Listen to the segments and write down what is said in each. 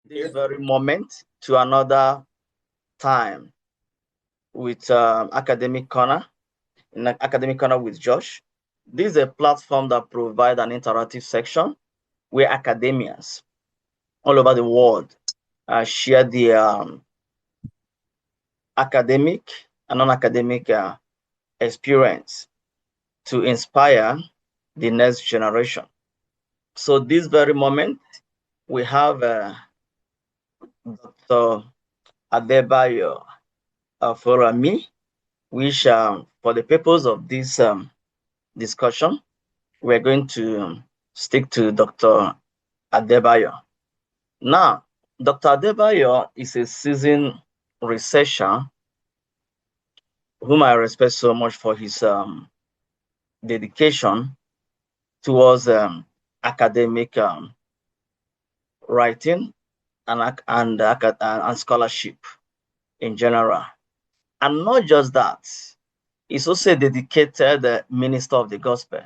this very moment to another time with Academic Corner, in Academic Corner with Josh. This is a platform that provides an interactive section where academians all over the world share their academic and non-academic experience to inspire the next generation. So this very moment, we have Dr. Adebayo Afolaranmi, which for the purpose of this discussion, we're going to stick to Dr. Adebayo. Now, Dr. Adebayo is a seasoned researcher whom I respect so much for his dedication towards academic writing and scholarship in general. And not just that, he's also a dedicated minister of the gospel.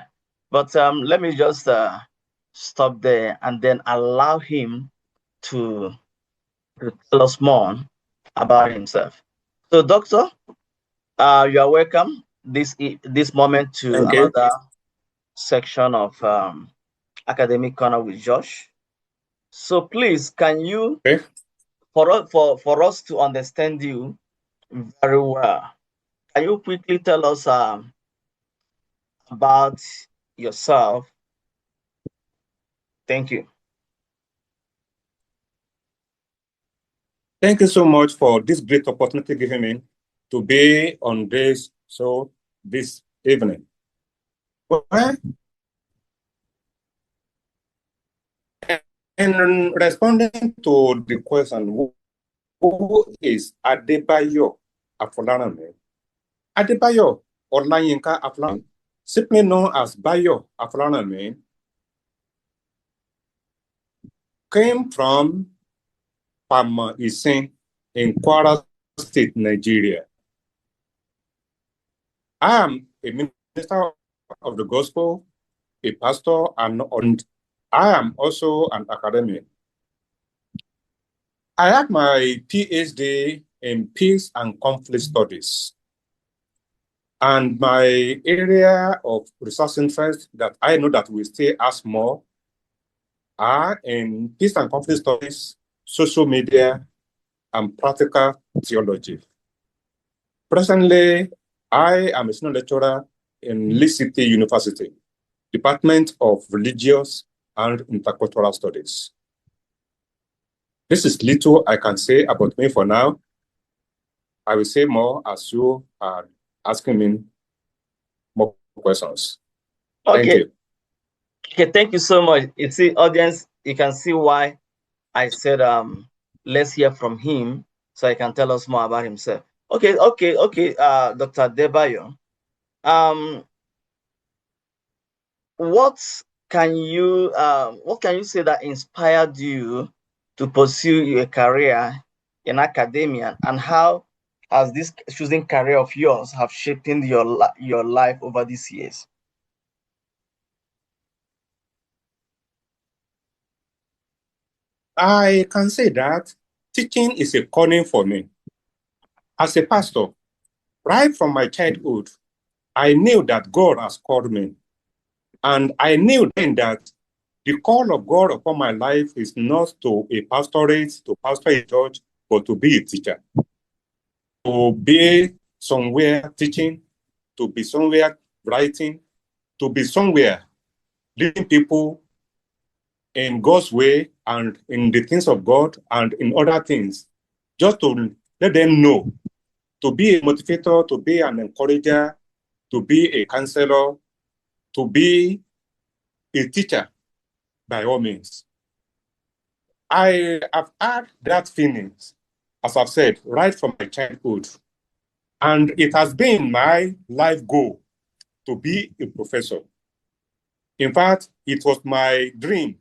But let me just stop there and then allow him to tell us more about himself. So, Doctor, you are welcome this moment to another section of Academic Corner with Josh. So please, can you, for us to understand you very well, can you quickly tell us about yourself? Thank you. Thank you so much for this great opportunity given me to be on this show this evening. Well, in responding to the question, who is Adebayo Afolaranmi? Adebayo Olayinka Afolaranmi, simply known as Bayo Afolaranmi, came from Pama Isin in Kwara State, Nigeria. I am a minister of the gospel, a pastor, and I am also an academic. I have my PhD in peace and conflict studies. And my area of research interest that I know that we still ask more are in peace and conflict studies, social media, and practical theology. Presently, I am a senior lecturer in Lee City University, Department of Religious and Intercultural Studies. This is little I can say about me for now. I will say more as you are asking me more questions. Okay. Thank you. Okay, thank you so much. You see, audience, you can see why I said let's hear from him so he can tell us more about himself. Okay, Dr. Adebayo. What can you say that inspired you to pursue a career in academia, and how has this choosing career of yours have shaped your life over these years? I can say that teaching is a calling for me. As a pastor, right from my childhood, I knew that God has called me. And I knew then that the call of God upon my life is not to a pastorate, to pastor a church, but to be a teacher. To be somewhere teaching, to be somewhere writing, to be somewhere leading people in God's way and in the things of God and in other things, just to let them know, to be a motivator, to be an encourager, to be a counselor, to be a teacher, by all means. I have had that feeling, as I've said, right from my childhood. And it has been my life goal to be a professor. In fact, it was my dream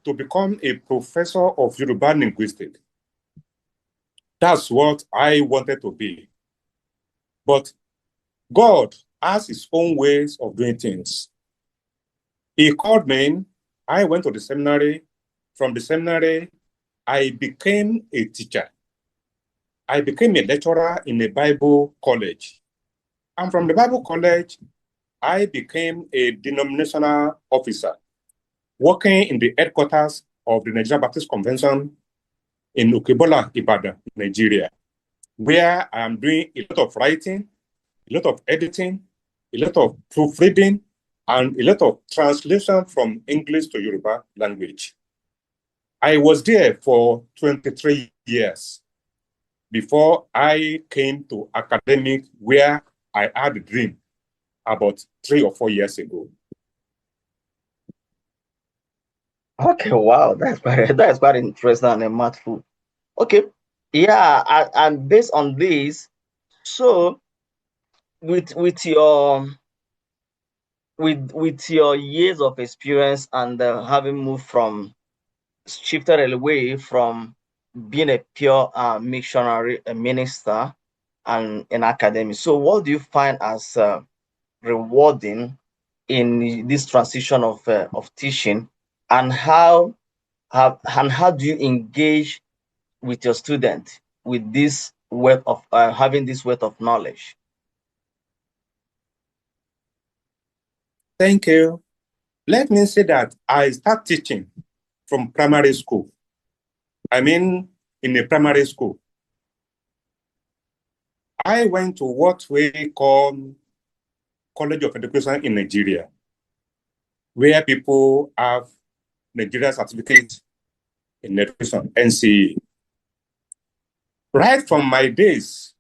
to become a professor of Yoruba linguistics. That's what I wanted to be. But God has his own ways of doing things. He called me. I went to the seminary. From the seminary, I became a teacher. I became a lecturer in a Bible college. And from the Bible college, I became a denominational officer working in the headquarters of the Nigerian Baptist Convention in Ukebola, Ibadan, Nigeria, where I am doing a lot of writing, a lot of editing, a lot of proofreading, and a lot of translation from English to Yoruba language. I was there for 23 years before I came to academic, where I had a dream about 3 or 4 years ago. Okay, wow, that's quite interesting and a mouthful. Okay, yeah, and based on this, so with your with your years of experience and having moved from shifted away from being a pure missionary, a minister, and an academic. So, what do you find as rewarding in this transition of teaching, and how do you engage with your student with this wealth of having this wealth of knowledge? Thank you. Let me say that I start teaching from primary school. I mean, in a primary school. I went to what we call College of Education in Nigeria, where people have Nigeria certificate in education, NCE. Right from my days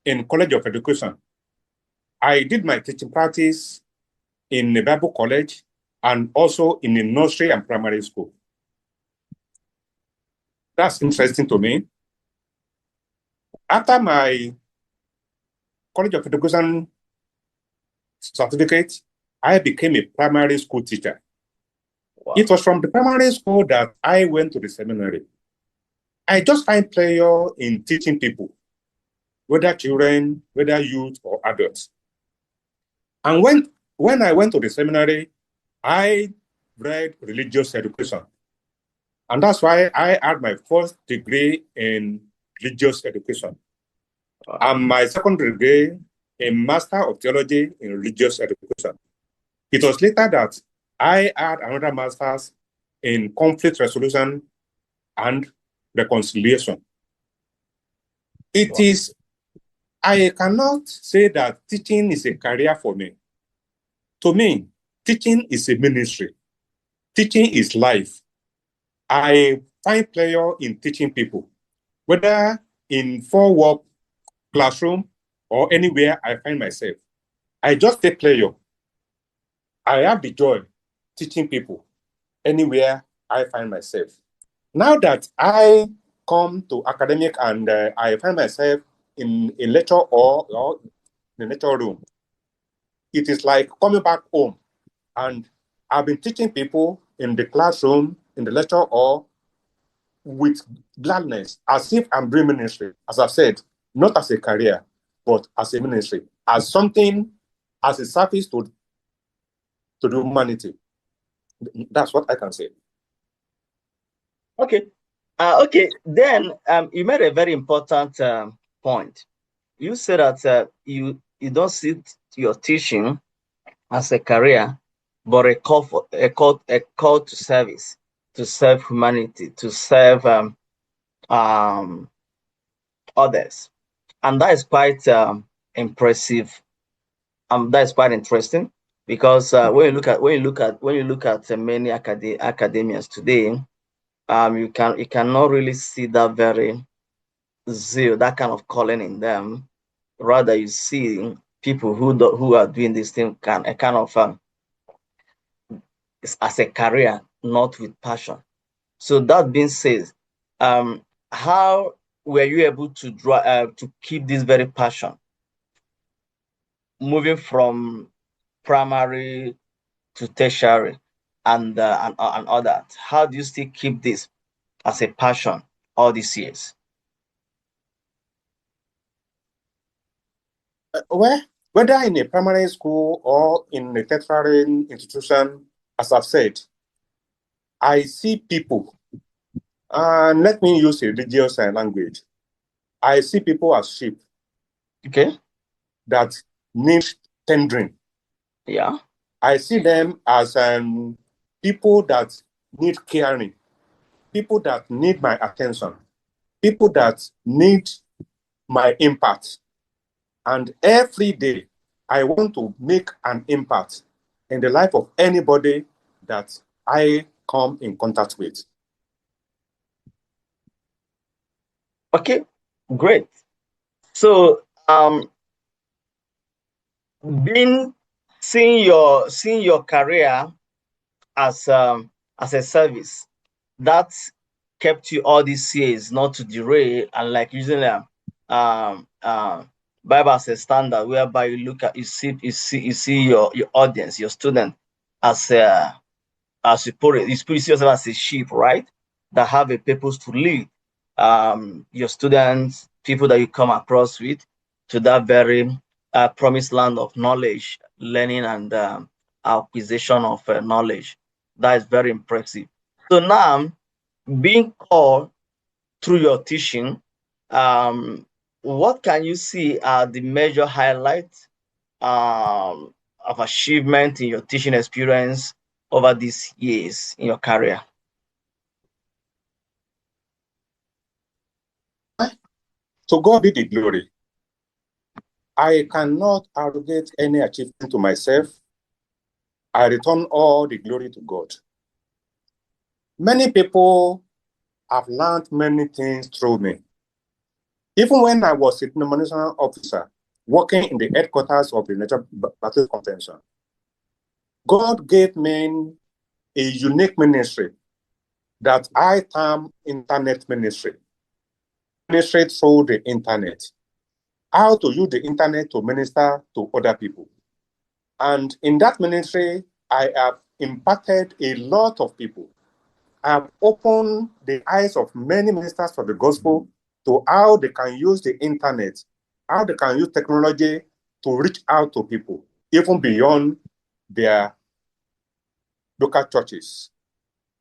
in College of Education, I did my teaching practice in the Bible college and also in the nursery and primary school. That's interesting to me. After my College of Education certificate, I became a primary school teacher. Wow. It was from the primary school that I went to the seminary. I just find pleasure in teaching people, whether children, whether youth or adults. And when I went to the seminary, I read religious education. And that's why I had my first degree in religious education. Wow. And my second degree, a Master of Theology in Religious Education. It was later that I had another master's in conflict resolution and reconciliation. It Wow. is, I cannot say that teaching is a career for me. To me, teaching is a ministry. Teaching is life. I find pleasure in teaching people, whether in four-wall classroom or anywhere I find myself. I just take pleasure. I have the joy teaching people anywhere I find myself. Now that I come to academic and I find myself in a lecture or in a lecture room, it is like coming back home. And I've been teaching people in the classroom, in the lecture, or with gladness, as if I'm doing ministry. As I've said, not as a career, but as a ministry, as something, as a service to the humanity. That's what I can say. Okay. Okay. Then you made a very important point. You said that you don't see your teaching as a career, but a call to service, to serve humanity, to serve others, and that is quite impressive. That is quite interesting because when you look at many academians today, you cannot really see that very zeal, that kind of calling in them. Rather, you see people who are doing this thing kind of as a career, not with passion. So that being said, how were you able to to keep this very passion, moving from primary to tertiary and all that? How do you still keep this as a passion all these years? Well, whether in a primary school or in a tertiary institution, as I've said, I see people And let me use a religious language. I see people as sheep. Okay. That need tendering. Yeah. I see them as people that need caring, people that need my attention, people that need my impact. And every day, I want to make an impact in the life of anybody that I come in contact with. Okay, great. So, seeing your career as a service, that kept you all these years not to derail and like using um Bible as a standard, whereby you see your audience, your student, as you put it, you see yourself as a sheep, right? That have a purpose to lead your students, people that you come across with, to that very promised land of knowledge, learning, and acquisition of knowledge. That is very impressive. So now, being called through your teaching, what can you see are the major highlights of achievement in your teaching experience over these years in your career? To God be the glory. I cannot arrogate any achievement to myself. I return all the glory to God. Many people have learned many things through me. Even when I was a denominational officer working in the headquarters of the Nature Baptist Convention, God gave me a unique ministry that I term internet ministry. Ministry through the internet. How to use the internet to minister to other people. And in that ministry, I have impacted a lot of people. I have opened the eyes of many ministers for the gospel to how they can use the internet, how they can use technology to reach out to people, even beyond their local churches.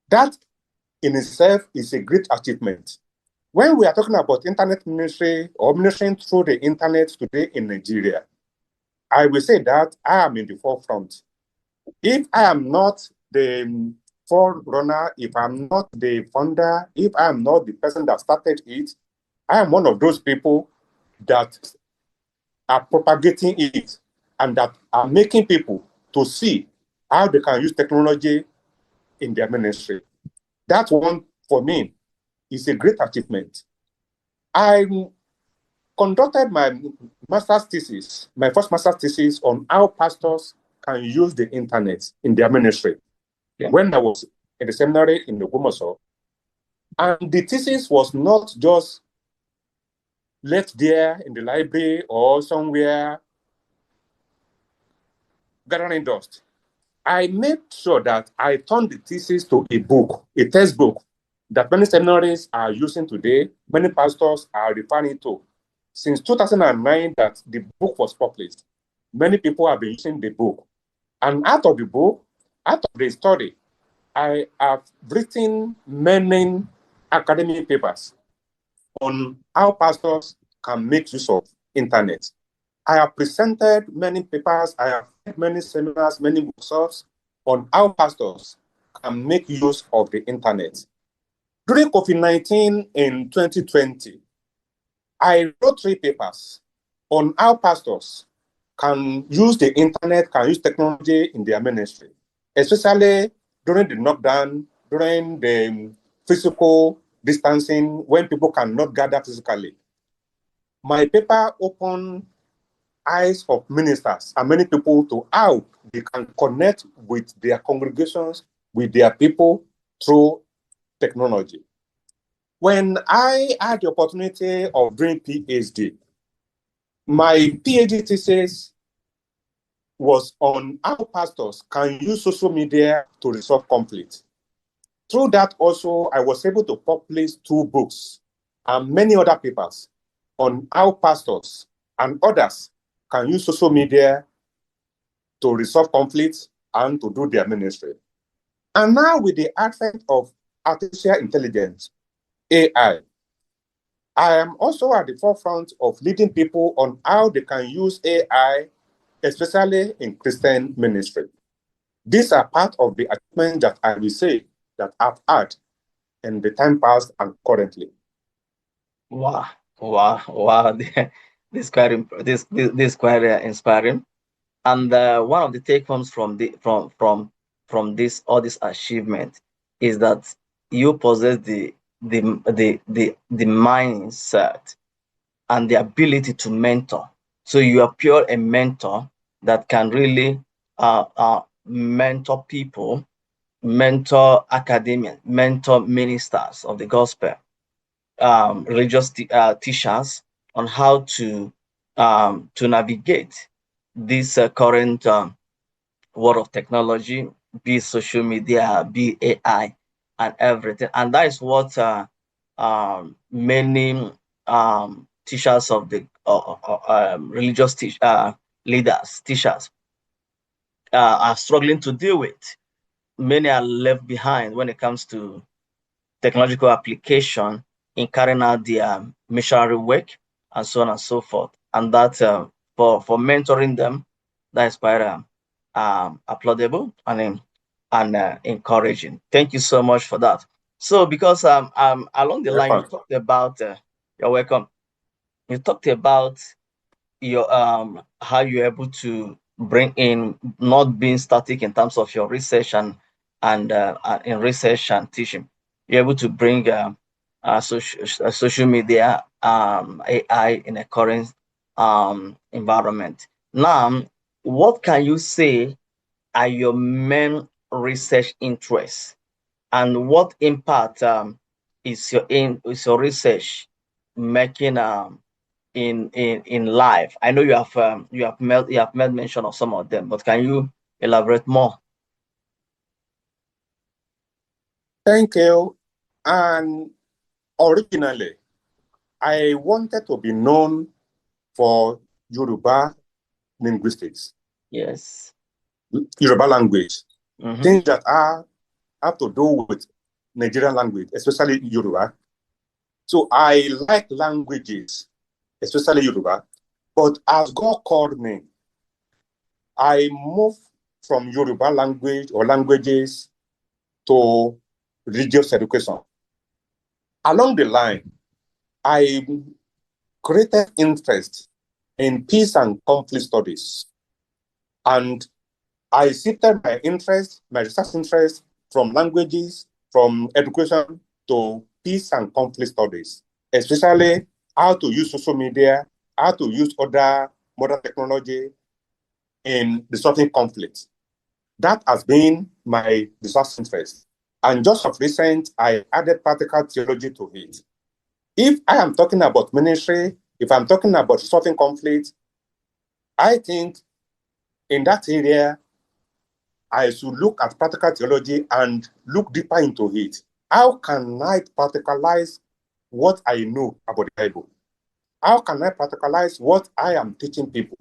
That in itself is a great achievement. When we are talking about internet ministry or ministering through the internet today in Nigeria, I will say that I am in the forefront. If I am not the forerunner, if I'm not the founder, if I am not the person that started it, I am one of those people that are propagating it and that are making people to see how they can use technology in their ministry. That one, for me, is a great achievement. I conducted my master's thesis, my first master's thesis on how pastors can use the internet in their ministry. Yeah. When I was in the seminary in Ogbomoso, and the thesis was not just left there in the library or somewhere gathering dust. I made sure that I turned the thesis to a book, a textbook that many seminaries are using today, many pastors are referring to. Since 2009 that the book was published, many people have been using the book. And out of the book, out of the study, I have written many academic papers on how pastors can make use of internet. I have presented many papers, I have had many seminars, many workshops on how pastors can make use of the internet. During COVID-19 in 2020, I wrote 3 papers on how pastors can use the internet, can use technology in their ministry, especially during the lockdown, during the physical distancing, when people cannot gather physically. My paper opened eyes of ministers and many people to how they can connect with their congregations, with their people through technology. When I had the opportunity of doing PhD, my PhD thesis was on how pastors can use social media to resolve conflict. Through that also, I was able to publish 2 books and many other papers on how pastors and others can use social media to resolve conflicts and to do their ministry. And now with the advent of artificial intelligence, AI. I am also at the forefront of leading people on how they can use AI, especially in Christian ministry. These are part of the achievements that I will say that I've had in the time past and currently. Wow, wow, wow! This quite this quite inspiring. And one of the take homes from this all this achievement is that you possess the mindset and the ability to mentor. So you are pure a mentor that can really mentor people, mentor academia, mentor ministers of the gospel, religious teachers on how to navigate this current world of technology, be social media, be AI, and everything. And that is what many teachers of the religious leaders, teachers are struggling to deal with. Many are left behind when it comes to technological application in carrying out their missionary work and so on and so forth. And that for mentoring them, that is quite applaudable and encouraging. Thank you so much for that. So because along the line you Welcome. talked about you're welcome. You talked about your how you're able to bring in not being static in terms of your research and in research and teaching. You're able to bring social media AI in a current environment. Now, what can you say are your main research interests, and what impact is your research making in life? I know you have made mention of some of them, but can you elaborate more? Thank you. And originally, I wanted to be known for Yoruba linguistics, Yes. Yoruba language, Mm-hmm. things that have to do with Nigerian language, especially Yoruba. So I like languages, especially Yoruba. But as God called me, I moved from Yoruba language or languages to religious education. Along the line, I created interest in peace and conflict studies. And I shifted my interest, my research interest from languages, from education to peace and conflict studies, especially how to use social media, how to use other modern technology in resolving conflicts. That has been my research interest. And just of recent, I added practical theology to it. If I am talking about ministry, if I'm talking about resolving conflict, I think in that area, I should look at practical theology and look deeper into it. How can I practicalize what I know about the Bible? How can I practicalize what I am teaching people?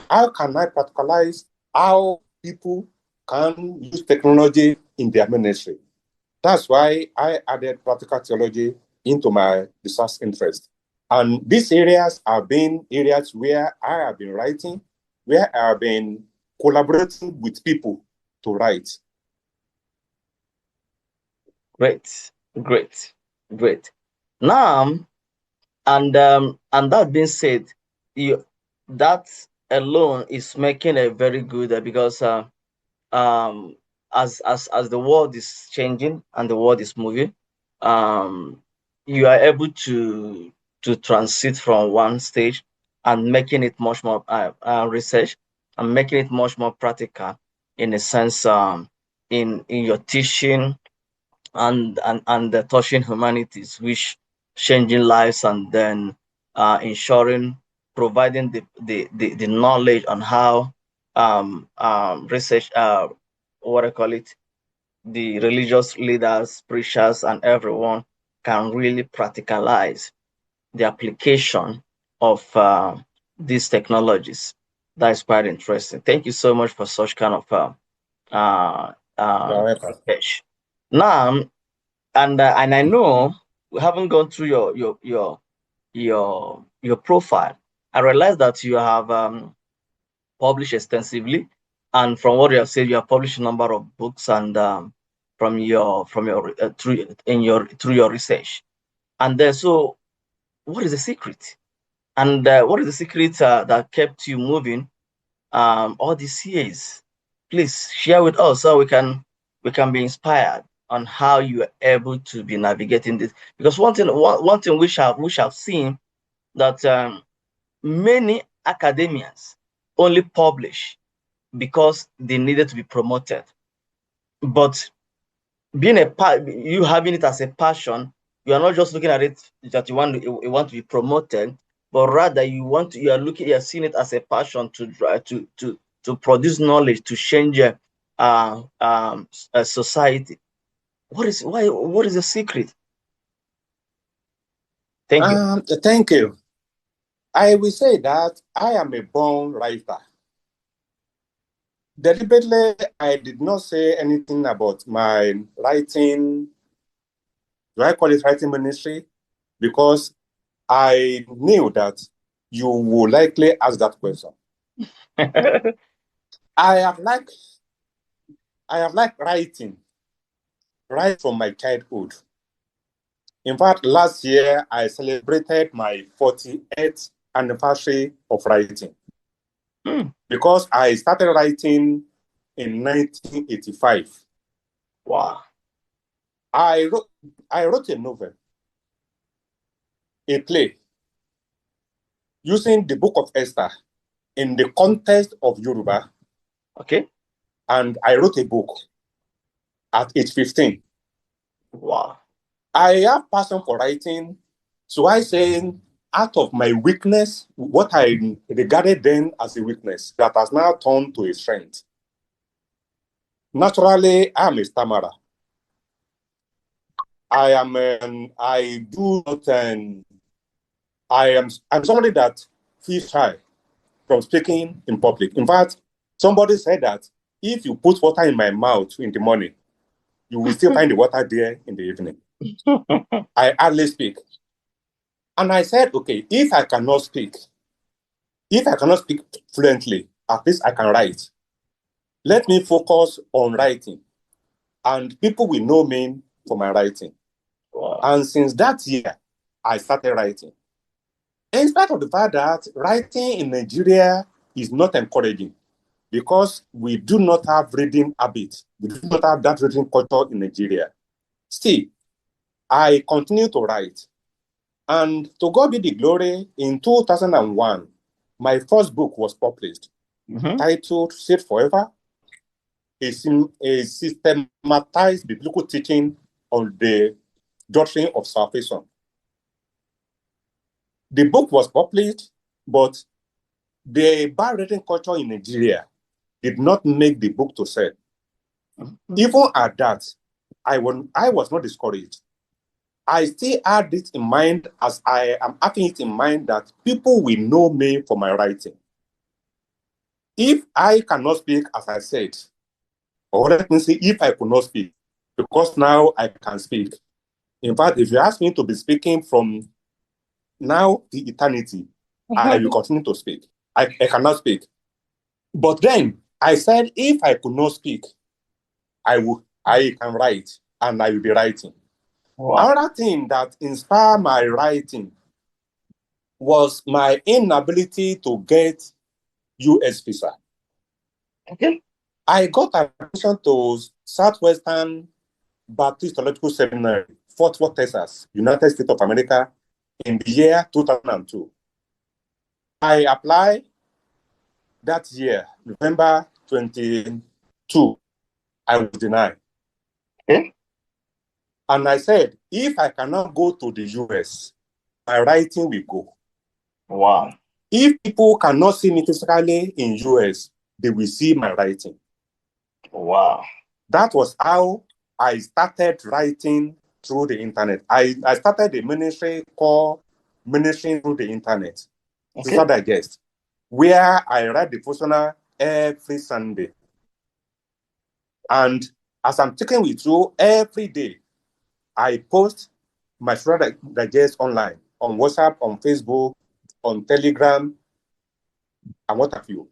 How can I practicalize how people can use technology in their ministry? That's why I added practical theology into my research interest. And these areas have been areas where I have been writing, where I have been collaborating with people to write. Great, great, great. Now, and that being said, you that alone is making a very good because um as the world is changing and the world is moving, um you are able to transit from one stage and making it much more research and making it much more practical in a sense, in your teaching and touching humanities, which changing lives, and then ensuring providing the knowledge on how research, what I call it, the religious leaders, preachers, and everyone can really practicalize the application of these technologies. That is quite interesting. Thank you so much for such kind of You're welcome. research. Now, and I know we haven't gone through your profile. I realized that you have published extensively, and from what you have said, you have published a number of books, and from your through your research. And then, so what is the secret? And what is the secret that kept you moving all these years? Please share with us so we can be inspired on how you are able to be navigating this. Because one thing we shall seen that many academians only publish because they needed to be promoted. But you having it as a passion, you are not just looking at it that you want to be promoted, but rather you are seeing it as a passion to produce knowledge to change a society. What is the secret? Thank you. Thank you. I will say that I am a born writer. Deliberately, I did not say anything about my writing. Do I call it writing ministry? Because I knew that you would likely ask that question. I have liked writing right from my childhood. In fact, last year I celebrated my 48th anniversary of writing. Because I started writing in 1985. Wow. I wrote a novel, a play, using the book of Esther in the context of Yoruba. Okay. And I wrote a book at age 15. Wow. I have passion for writing. So I say, out of my weakness, what I regarded then as a weakness that has now turned to a strength. Naturally, I am a stammerer. I do not, I'm somebody that feels shy from speaking in public. In fact, somebody said that if you put water in my mouth in the morning, you will still find the water there in the evening. I hardly speak. And I said, okay, if I cannot speak fluently, at least I can write. Let me focus on writing, and people will know me for my writing. Wow. And since that year, I started writing. In spite of the fact that writing in Nigeria is not encouraging, because we do not have reading habits. We do not have that reading culture in Nigeria. Still, I continue to write. And to God be the glory, in 2001, my first book was published, titled Saved Forever, a systematized biblical teaching on the doctrine of salvation. The book was published, but the bad reading culture in Nigeria did not make the book to sell. Even at that, I was not discouraged. I still had it in mind, as I am having it in mind, that people will know me for my writing. If I cannot speak, as I said, or let me say, if I could not speak, because now I can speak. In fact, if you ask me to be speaking from now to eternity, I will continue to speak. I cannot speak. But then I said, if I could not speak, I can write, and I will be writing. Wow. Another thing that inspired my writing was my inability to get US visa. Okay. I got admission to Southwestern Baptist Theological Seminary, Fort Worth, Texas, United States of America, in the year 2002. I applied that year, November 22. I was denied. Okay. And I said, if I cannot go to the US, my writing will go. Wow. If people cannot see me physically in US, they will see my writing. Wow. That was how I started writing through the internet. I started a ministry called Ministry Through the Internet, Sister Digest, where I write devotional every Sunday. And as I'm talking with you every day, I post my student digest online, on WhatsApp, on Facebook, on Telegram, and what have you.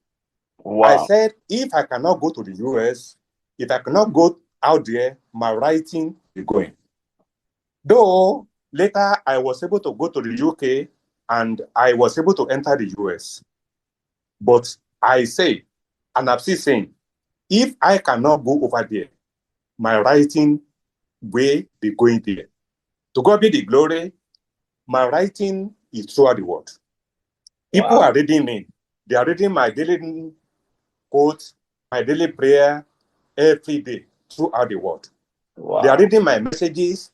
I Wow. said, if I cannot go to the US, if I cannot go out there, my writing is going. Though later I was able to go to the UK and I was able to enter the US. But I say, and I'm still saying, if I cannot go over there, my writing will be going there. To God be the glory, my writing is throughout the world. People Wow. are reading me. They are reading my daily quotes, my daily prayer every day throughout the world. They are Wow. reading my messages.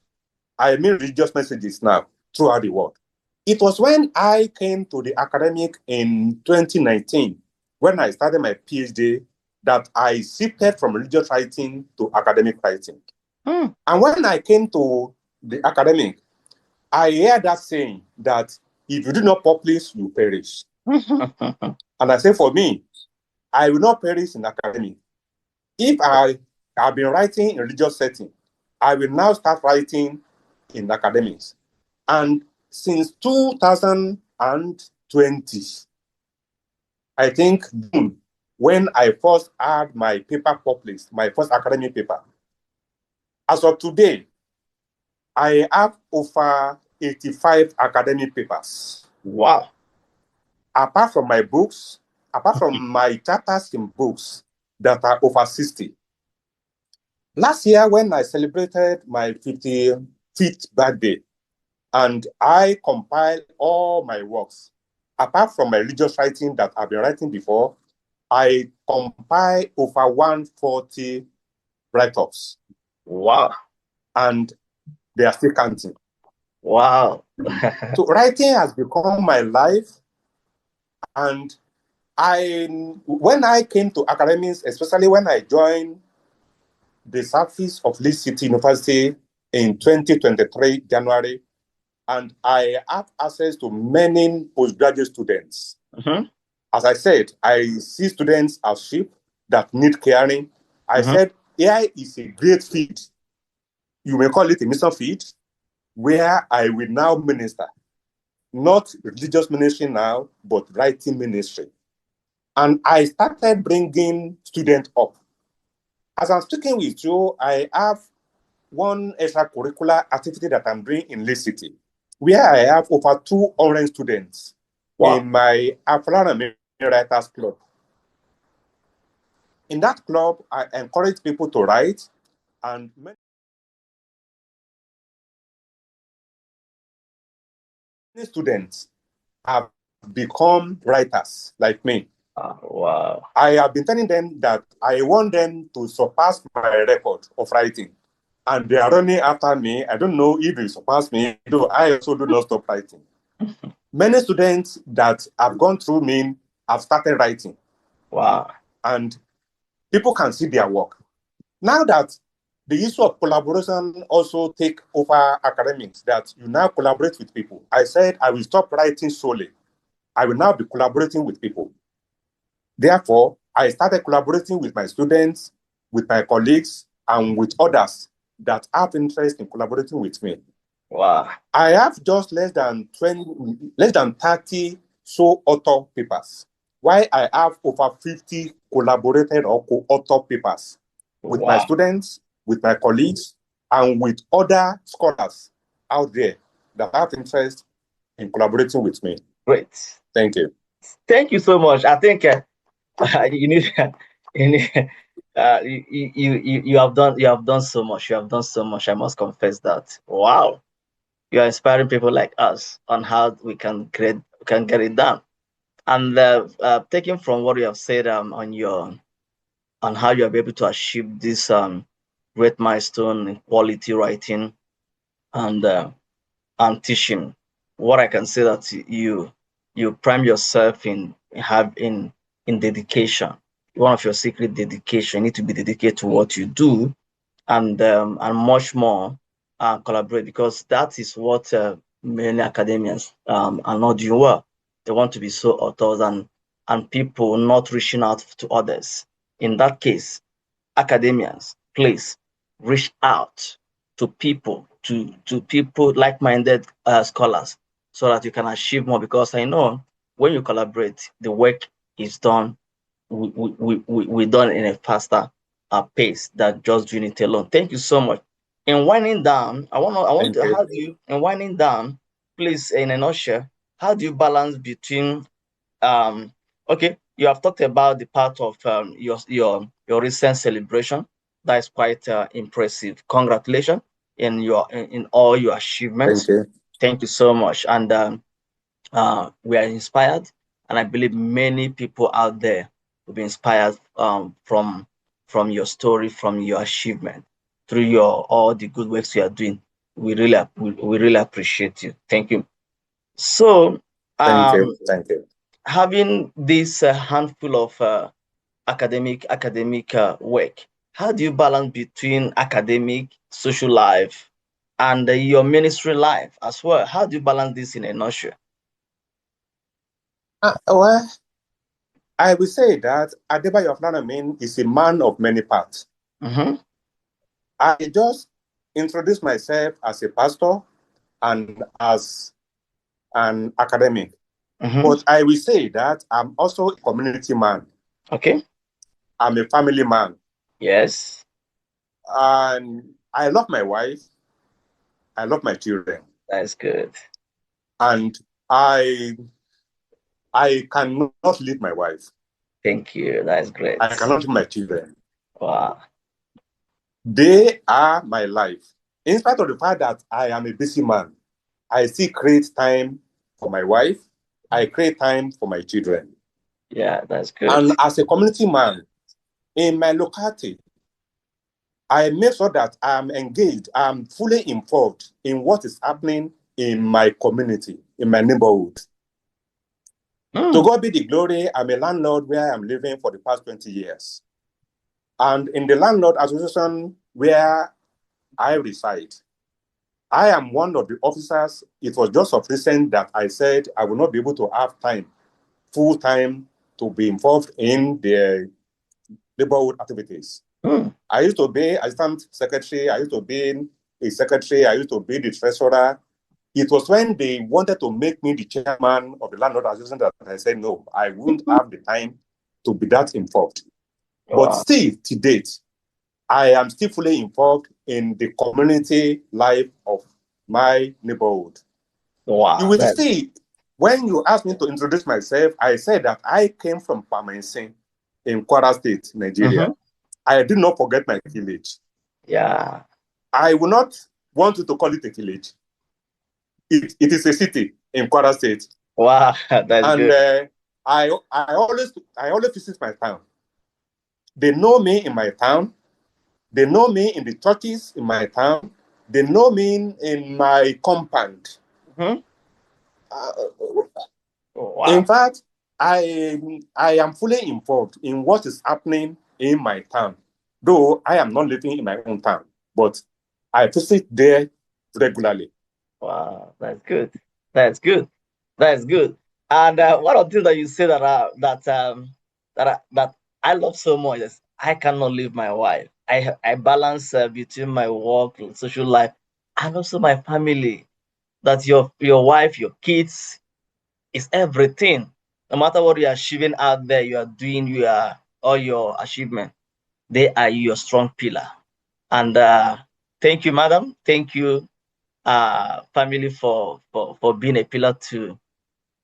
I mean religious messages now throughout the world. It was when I came to the academic in 2019, when I started my PhD, that I shifted from religious writing to academic writing. Hmm. And when I came to the academic, I heard that saying that if you do not publish, you perish. And I say, for me, I will not perish in academic. If I have been writing in religious setting, I will now start writing in academics. And since 2020, I think June, when I first had my paper published, my first academic paper, as of today, I have over 85 academic papers. Wow. Apart from my books, apart from my chapters in books that are over 60. Last year, when I celebrated my 55th birthday, and I compiled all my works, apart from my religious writing that I've been writing before, I compiled over 140 write-ups, Wow. and they are still counting. Wow. So writing has become my life, and when I came to academics, especially when I joined the service of Leeds City University in 2023, January, and I have access to many postgraduate students. Mm-hmm. As I said, I see students as sheep that need caring. I said, here is a great field. You may call it a mission field, where I will now minister. Not religious ministry now, but writing ministry. And I started bringing students up. As I'm speaking with you, I have one extracurricular activity that I'm doing in Leeds City, where I have over 200 students Wow. in my Afolaranmi Writers Club. In that club, I encourage people to write, and many students have become writers like me. Wow. I have been telling them that I want them to surpass my record of writing. And they are running after me. I don't know if they surpass me, though I also do not stop writing. Many students that have gone through me have started writing. Wow. And people can see their work. Now that the issue of collaboration also take over academics, that you now collaborate with people, I said I will stop writing solely. I will now be collaborating with people. Therefore, I started collaborating with my students, with my colleagues, and with others that have interest in collaborating with me. Wow. I have just less than 30 so author papers, while I have over 50 collaborated or co-author papers with my Wow. students, with my colleagues, and with other scholars out there that have interest in collaborating with me. Great. Thank you. Thank you so much. I think you need, you, need you have done so much. You have done so much. I must confess that. Wow. You are inspiring people like us on how we can get it done. And taking from what you have said on how you are able to achieve this great milestone in quality writing and teaching, what I can say that you prime yourself in dedication. One of your secret dedication, you need to be dedicated to what you do, and much more collaborate, because that is what many academians are not doing well. They want to be so authors and people not reaching out to others. In that case, academians, please reach out. to people, to people like-minded scholars, so that you can achieve more. Because I know when you collaborate, the work is done. We done in a faster pace than just doing it alone. Thank you so much. In winding down, I want Thank to you. have you in winding down, please, in a nutshell, how do you balance between okay, you have talked about the part of your recent celebration. That is quite impressive. Congratulations in all your Thank achievements. you. Thank you so much. And we are inspired, and I believe many people out there will be inspired from your story, from your achievement, through your all the good works you are doing. We really appreciate you. Thank you. So, Thank um, you. Thank you. having this handful of academic work, how do you balance between academic, social life, and your ministry life as well? How do you balance this in a nutshell? Well, I will say that Adebayo Afolaranmi is a man of many parts. Mm-hmm. I just introduced myself as a pastor and as an academic. Mm-hmm. But I will say that I'm also a community man. Okay. I'm a family man. Yes. And I love my wife. I love my children. That's good. And I I cannot leave my wife. Thank you. That's great. I cannot leave my children. Wow. They are my life. In spite of the fact that I am a busy man, I still create time for my wife. I create time for my children. Yeah, that's good. And as a community man in my locality, I make sure that I'm engaged, I'm fully involved in what is happening in my community, in my neighborhood. To Mm. God be the glory, I'm a landlord where I'm living for the past 20 years. And in the landlord association where I reside, I am one of the officers. It was just of recent that I said I will not be able to have time, full time, to be involved in the neighborhood activities. Mm. I used to be assistant secretary. I used to be a secretary. I used to be the treasurer. It was when they wanted to make me the chairman of the landlord association that I said, no, I wouldn't have the time to be that involved. But Wow. still, to date, I am still fully involved in the community life of my neighborhood. You Wow. will That. see, when you asked me to introduce myself, I said that I came from Pamensin in Kwara State, Mm-hmm. Nigeria. I did not forget my village. Yeah. I will not want you to call it a village. It is a city in Kwara State. Wow. That's And good. I always visit my town. They know me in my town. They know me in the churches in my town. They know me in my compound. Mm-hmm. Uh, in Wow. fact, I am fully involved in what is happening in my town. Though I am not living in my own town, but I visit there regularly. Wow. That's good. That's good. That's good. And one of the things that you say that I love so much is I cannot leave my wife. I balance between my work, social life, and also my family. That your wife, your kids is everything. No matter what you are achieving out there, you are doing all your achievement. They are your strong pillar. And thank you, madam. Thank you, family, for being a pillar to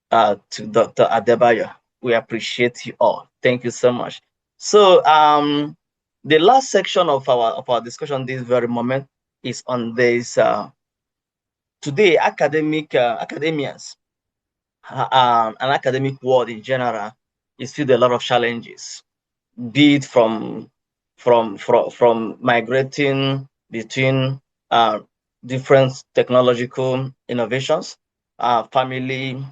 Dr. Adebayo. We appreciate you all. Thank you so much. So the last section of our discussion this very moment is on this today academians and academic world in general is filled with a lot of challenges, be it from migrating between uh, different technological innovations, family,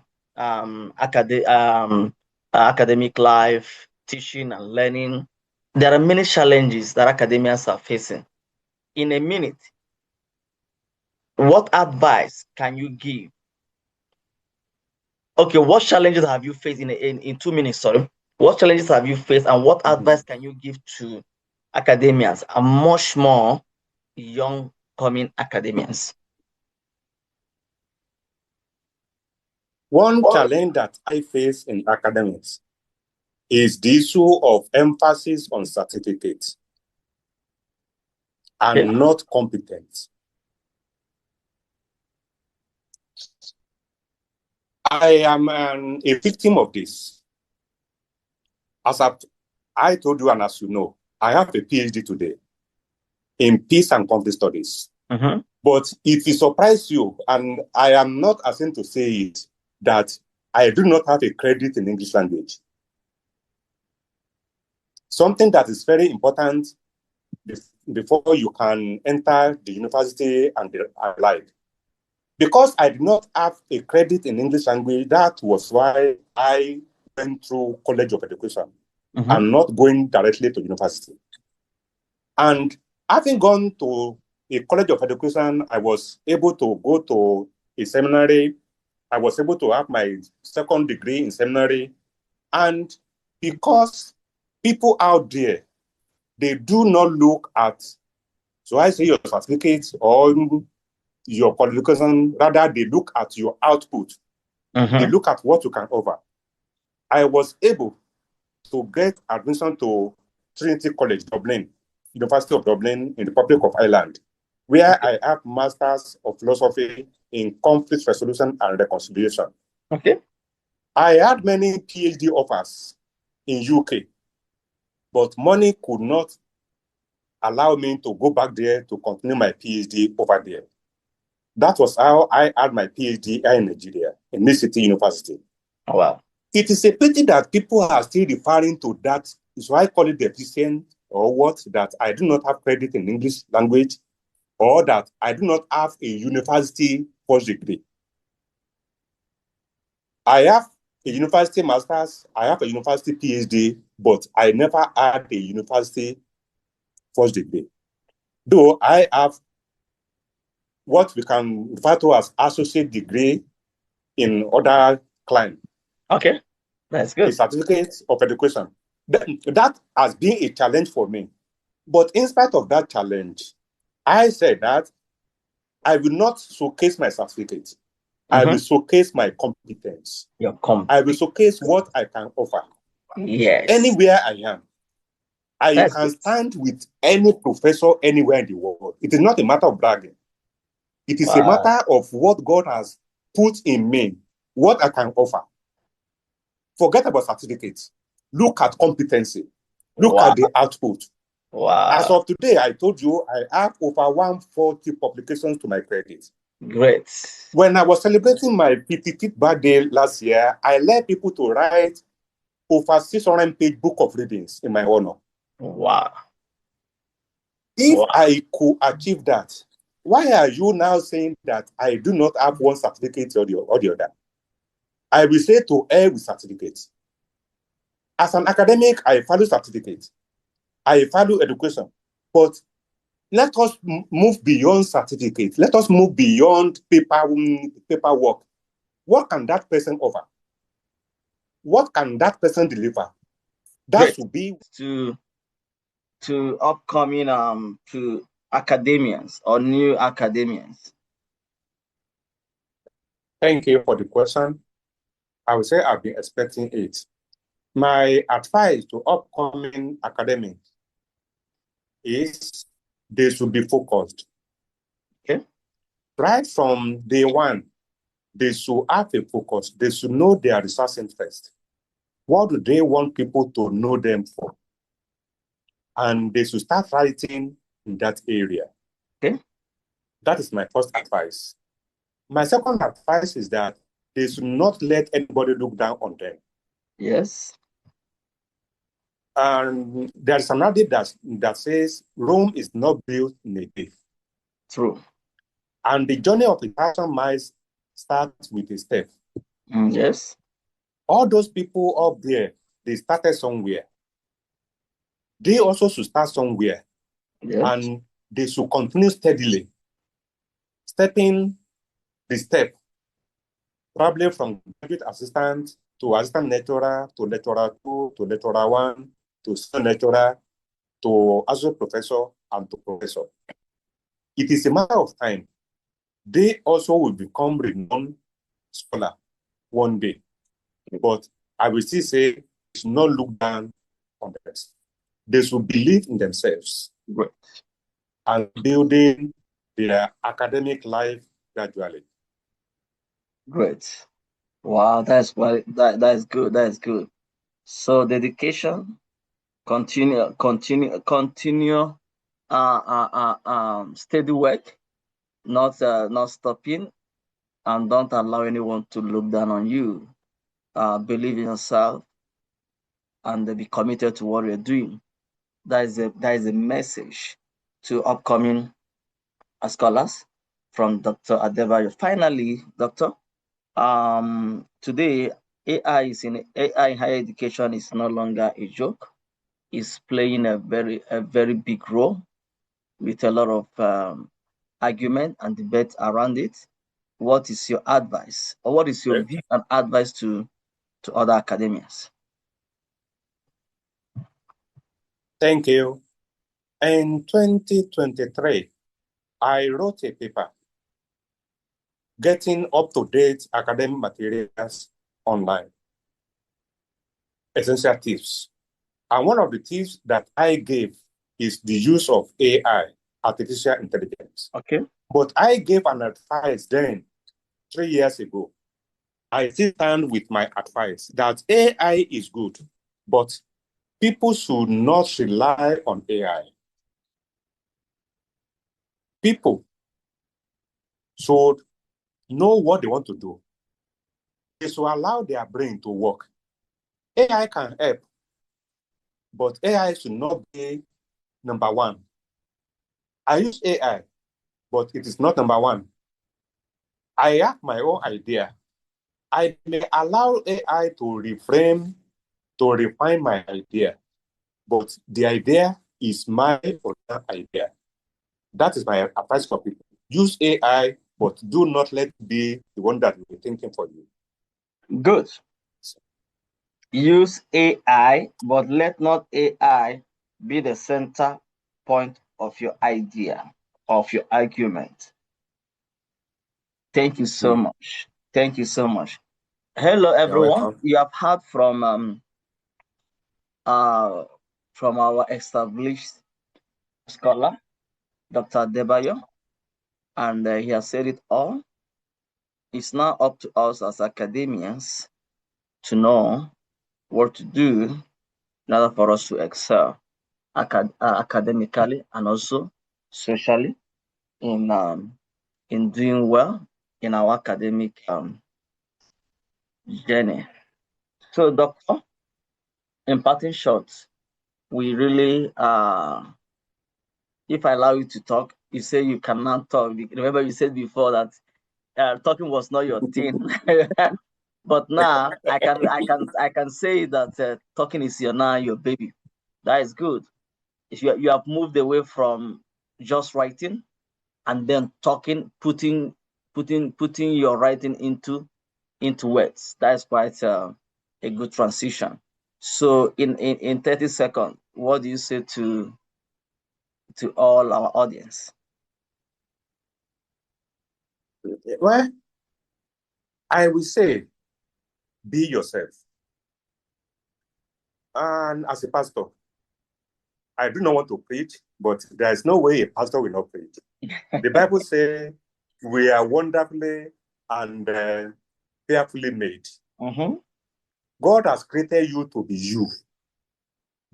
academic life, teaching and learning. There are many challenges that academians are facing. In a minute, what advice can you give? Okay, what challenges have you faced in 2 minutes? Sorry, what challenges have you faced, and what Mhm. advice can you give to academians and much more young upcoming academians? One challenge that I face in academics is the issue of emphasis on certificates and not competence. I am a victim of this. As I told you, and as you know, I have a PhD today in peace and conflict studies. But if it surprises you, and I am not ashamed to say it, that I do not have a credit in English language. Something that is very important before you can enter the university and life. Because I did not have a credit in English language, that was why I went through College of Education and not going directly to university. And having gone to a College of Education, I was able to go to a seminary. I was able to have my second degree in seminary. And because people out there, they do not look at, so I say your certificates or your qualification, rather they look at your output. They look at what you can offer. I was able to get admission to Trinity College, Dublin, University of Dublin in the Republic of Ireland, where I have Masters of Philosophy in Conflict Resolution and Reconciliation. I had many PhD offers in UK, but money could not allow me to go back there to continue my PhD over there. That was how I had my PhD in Nigeria, in New City University. Oh, wow. It is a pity that people are still referring to that. So I call it deficient or what, that I do not have credit in English language, or that I do not have a university first degree. I have a university master's, I have a university PhD, but I never had a university first degree. Though I have what we can refer to as associate degree in other climes. Okay, that's good. A certificate of education. That has been a challenge for me. But in spite of that challenge, I said that I will not showcase my certificate. I will showcase my competence. Your competence. I will showcase what I can offer. Yes. Anywhere I am. I That's can good. stand with any professor anywhere in the world. It is not a matter of bragging. It is a matter of what God has put in me, what I can offer. Forget about certificates. Look at competency. Look at the output. As of today, I told you I have over 140 publications to my credit. Great. When I was celebrating my 55th birthday last year, I led people to write over 600-page book of readings in my honor. Wow. If I could achieve that, why are you now saying that I do not have one certificate or the other? I will say to err with certificates. As an academic, I value certificates. I value education. But let us move beyond certificates. Let us move beyond paperwork. What can that person offer? What can that person deliver? That should be to upcoming to academians or new academians. Thank you for the question. I would say I've been expecting it. My advice to upcoming academics is they should be focused. Okay. Right from day one, they should have a focus. They should know their research interest. What do they want people to know them for? And they should start writing in that area. Okay. That is my first advice. My second advice is that they should not let anybody look down on them. Yes. And there's another that says Rome is not built in a day. True. And the journey of the 1,000 miles starts with a step. Yes. All those people up there, they started somewhere. They also should start somewhere. Yes. And they should continue steadily, stepping the step, probably from graduate assistant to assistant lecturer to lecturer 2 to lecturer 1 to senior lecturer to associate professor and to professor. It is a matter of time. They also will become renowned scholar one day. But I will still say they should not look down on them. They should believe in themselves. Great. And building their academic life gradually. Great. Wow, that's why that is good. That is good. So dedication, continue, steady work, not stopping, and don't allow anyone to look down on you. Believe in yourself and be committed to what you're doing. That is a message to upcoming scholars from Dr. Adebayo. Finally, Doctor, today AI in higher education is no longer a joke. It's playing a very big role with a lot of argument and debate around it. What is your advice, or what is your view and advice to other academians? Thank you. In 2023, I wrote a paper, Getting Up-to-Date Academic Materials Online, Essential Tips. And one of the tips that I gave is the use of AI, artificial intelligence. Okay. But I gave an advice then, 3 years ago. I still stand with my advice that AI is good, but people should not rely on AI. People should know what they want to do. They should allow their brain to work. AI can help, but AI should not be number one. I use AI, but it is not number one. I have my own idea. I may allow AI to reframe, to refine my idea, but the idea is my original idea. That is my advice for people. Use AI, but do not let it be the one that will be thinking for you. Good. Use AI, but let not AI be the center point of your idea, of your argument. Thank you so much. Thank you so much. Hello, everyone. You have heard from our established scholar, Dr. Adebayo, and he has said it all. It's now up to us as academians to know what to do in order for us to excel academically and also socially in doing well in our academic journey. So, Doctor, in parting shots, we really, if I allow you to talk, you say you cannot talk. Remember, you said before that talking was not your thing, but now I can say that talking is your baby. That is good. If you have moved away from just writing and then talking, putting your writing into words. That's quite a good transition. So in 30 seconds, what do you say to all our audience? Well, I will say, be yourself. And as a pastor, I do not want to preach, but there is no way a pastor will not preach. The Bible says we are wonderfully and fearfully made. God has created you to be you.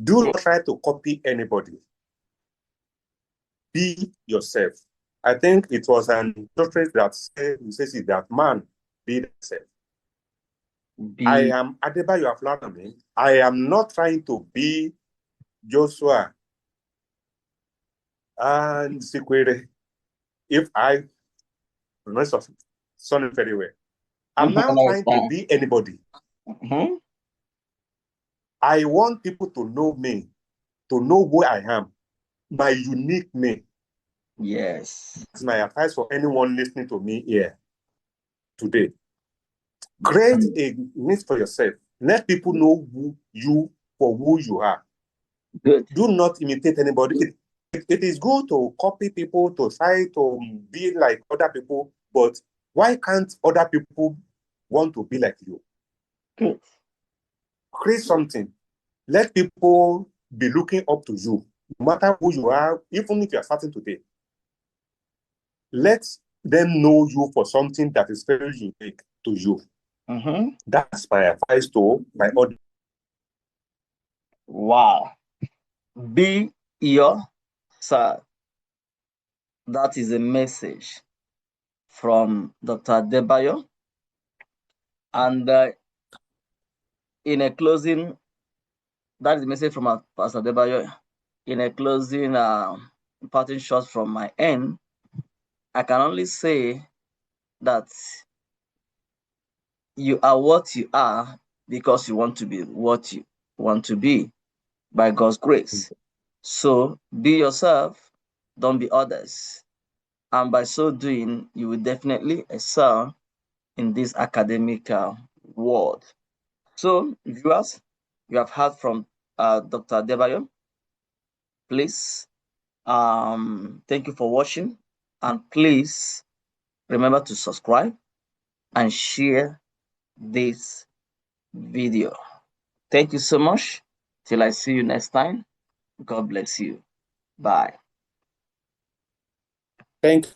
Do not try to copy anybody. Be yourself. I think it was an doctrine that says that man be yourself. I am Adebayo Afolaranmi. I am not trying to be Joshua and Sikwere. If I pronounce something very well, I'm not trying to be anybody. I want people to know me, to know who I am, my unique me. Yes. That's my advice for anyone listening to me here today. Create a niche for yourself. Let people know you for who you are. Good. Do not imitate anybody. it is good to copy people, to try to be like other people, but why can't other people want to be like you? Good. Create something. Let people be looking up to you, no matter who you are, even if you are starting today. Let them know you for something that is very unique to you. Mm-hmm. That's my advice to my audience. Wow. Be yourself. That is a message from Dr. Adebayo. And in a closing, that is the message from Pastor Adebayo. In a closing parting shot from my end, I can only say that you are what you are because you want to be what you want to be by God's grace. So be yourself, don't be others. And by so doing, you will definitely excel in this academic world. So, viewers, you have heard from Dr. Adebayo. Please, thank you for watching. And please remember to subscribe and share this video. Thank you so much. Till I see you next time. God bless you. Bye. Thank